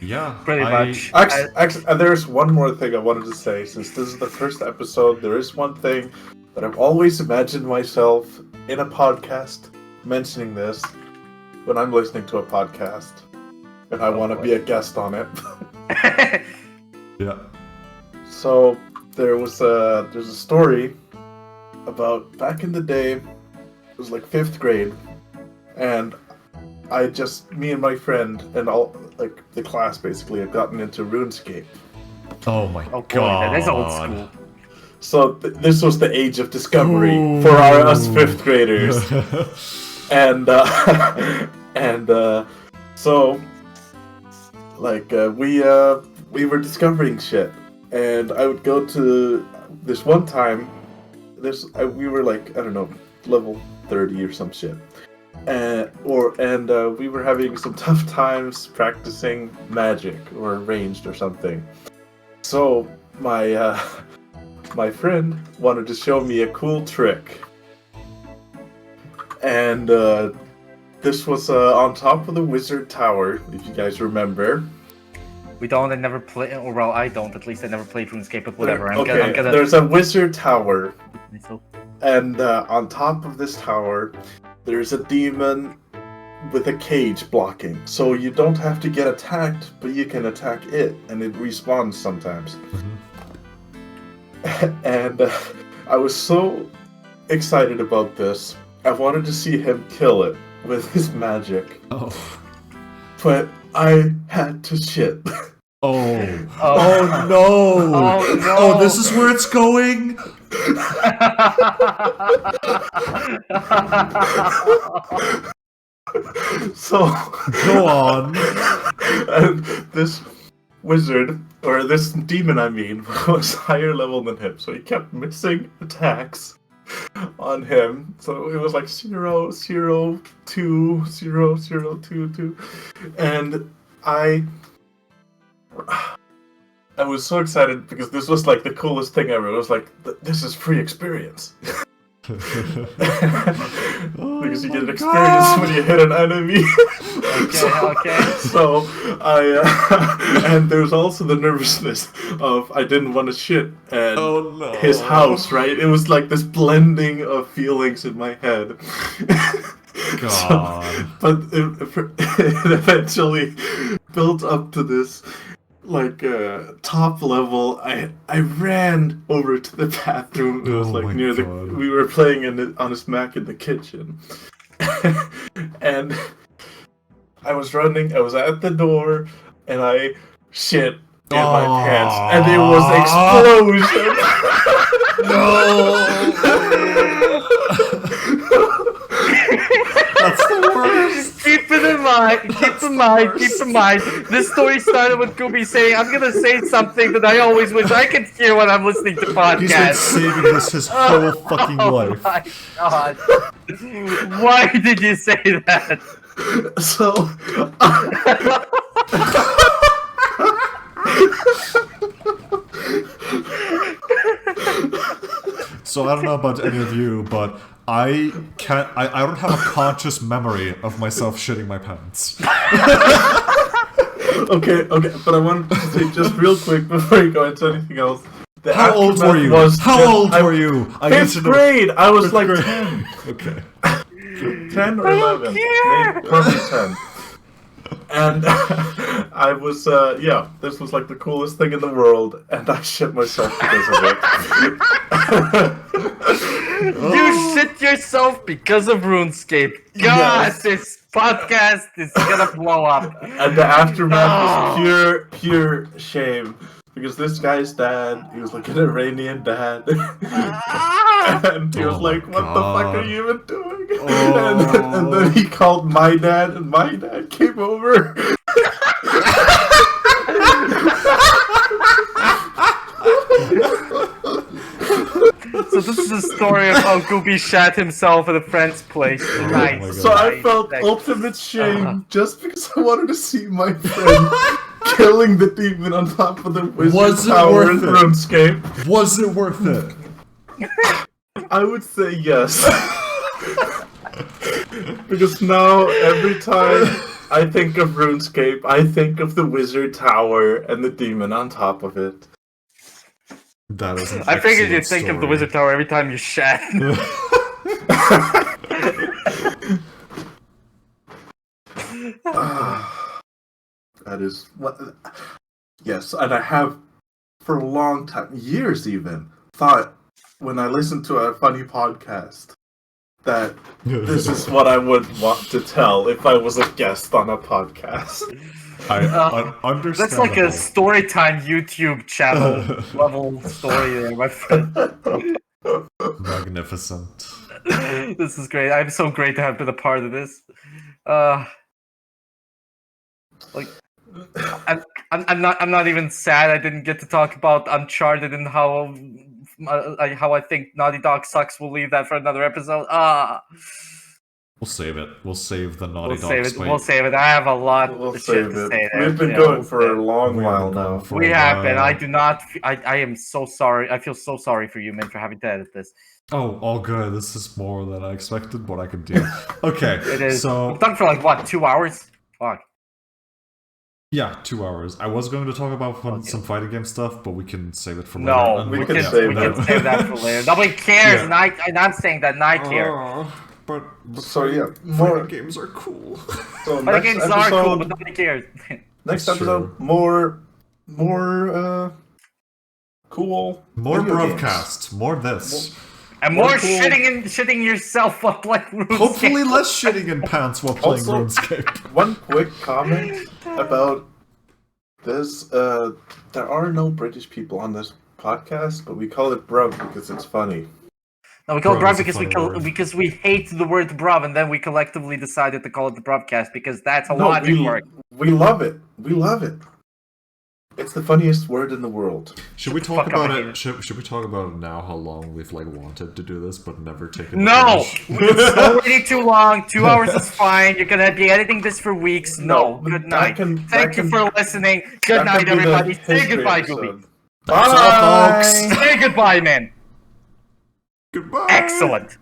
Yeah, Pretty much. Actually, there's one more thing I wanted to say. Since this is the first episode, there is one thing that I've always imagined myself in a podcast mentioning this when I'm listening to a podcast, and I want to be a guest on it. Yeah. So there's a story about back in the day. It was like 5th grade, and me and my friend and all the class basically had gotten into Runescape. Oh my Oh boy, god. that is old school. So this was the age of discovery for us 5th graders, and so we were discovering shit, and I would go to this one time. We were I don't know, level 30 or some shit. We were having some tough times practicing magic or ranged or something. So my friend wanted to show me a cool trick, and this was on top of the wizard tower, if you guys remember. We don't and never play, or well, I don't. At least I never played RuneScape, but whatever. I'm gonna... There's a wizard tower, and on top of this tower, there's a demon with a cage blocking. So you don't have to get attacked, but you can attack it, and it respawns sometimes. And I was so excited about this. I wanted to see him kill it with his magic. Oh. But I had to shit. Oh. Oh no. Oh no. Oh, this is where it's going. So go on. And this wizard, or this demon I mean, was higher level than him, so he kept missing attacks on him. So it was like 0, 0, 2, 0, 0, 2, 2. And I was so excited because this was like the coolest thing ever. It was like, this is free experience. Because you get an experience when you hit an enemy. Okay. So and there's also the nervousness of I didn't want to shit at his house, right? It was like this blending of feelings in my head. God. But it eventually built up to this top level. I ran over to the bathroom. It was near we were playing on his Mac in the kitchen. And I was running, I was at the door, and I shit in my pants, and it was explosion. No. That's the worst. Keep in mind. This story started with Gooby saying, I'm gonna say something that I always wish I could hear when I'm listening to podcasts. He's been saving this his whole fucking life. Oh my god. Why did you say that? So... So I don't know about any of you, but I don't have a conscious memory of myself shitting my pants. Okay, but I wanted to say just real quick before you go into anything else. How old were you? How old were you? 5th grade! I was like 10. Okay. 10 or 11. Maybe, probably 10. And I was, this was like the coolest thing in the world, and I shit myself because of it. You shit yourself because of RuneScape. God, yes. This podcast is gonna blow up. And the aftermath was pure shame. Because this guy's dad, he was like an Iranian dad. And he was like, what the fuck are you even doing? And then he called my dad, and my dad came over. So this is a story of how Gooby shat himself at a friend's place. Nice. So I felt ultimate shame just because I wanted to see my friend killing the demon on top of the wizard tower in RuneScape. Was it worth it? I would say yes. Because now every time I think of RuneScape. I think of the wizard tower and the demon on top of it. That is an I figured you'd excellent think of the story. wizard tower every time you shat. That is what. Yes, and I have for a long time, years even, thought when I listened to a funny podcast that this is what I would want to tell if I was a guest on a podcast. I understand. That's like a storytime YouTube channel level story there, my friend. Magnificent. This is great. I'm so great to have been a part of this. Like, I'm not even sad I didn't get to talk about Uncharted and how I think Naughty Dog sucks. We'll leave that for another episode. We'll save it. We'll save the Naughty We'll Dog save it. spate. We'll save it. I have a lot We'll of shit save to it. say there. We've been Yeah, going we'll for save a it. long We've while been going now. for We a have been. while. I do not. I am so sorry. I feel so sorry for you, man, for having to edit this. Oh, all good. This is more than I expected, but I can deal. Okay, It is. so We've done for like what, 2 hours? Fuck. yeah, 2 hours. I was going to talk about Okay. some fighting game stuff, but we can save it for No, later. And we can we save can that. save that for later. Nobody cares, Yeah. and I'm saying that, and I care. But So yeah, fighting more. games are cool. So Fighting next games are cool, episode. but nobody cares. Next That's episode, more. Cool. More video games. broadcast. More this. And more More cool. shitting yourself up like RuneScape. Hopefully less shitting in pants while playing Also- RuneScape. One quick comment about this. There are no British people on this podcast, but we call it bruv because it's funny. No, we call it Bruv bruv is a because funny word. because we hate the word bruv, and then we collectively decided to call it the bruvcast because that's a No, logic word. we love it. We love it. It's the funniest word in the world. Should we the talk fuck up, about I hate it? it. Should we talk about it now? How long we've like wanted to do this, but never taken. the No! plunge? It's already too long. 2 hours is fine. You're gonna be editing this for weeks. No. No, Good that night. can- Thank that you can- for listening. That Good could night, be the everybody. Say history goodbye, episode. Gooby. That's all, folks. Say goodbye, man. Goodbye. Excellent.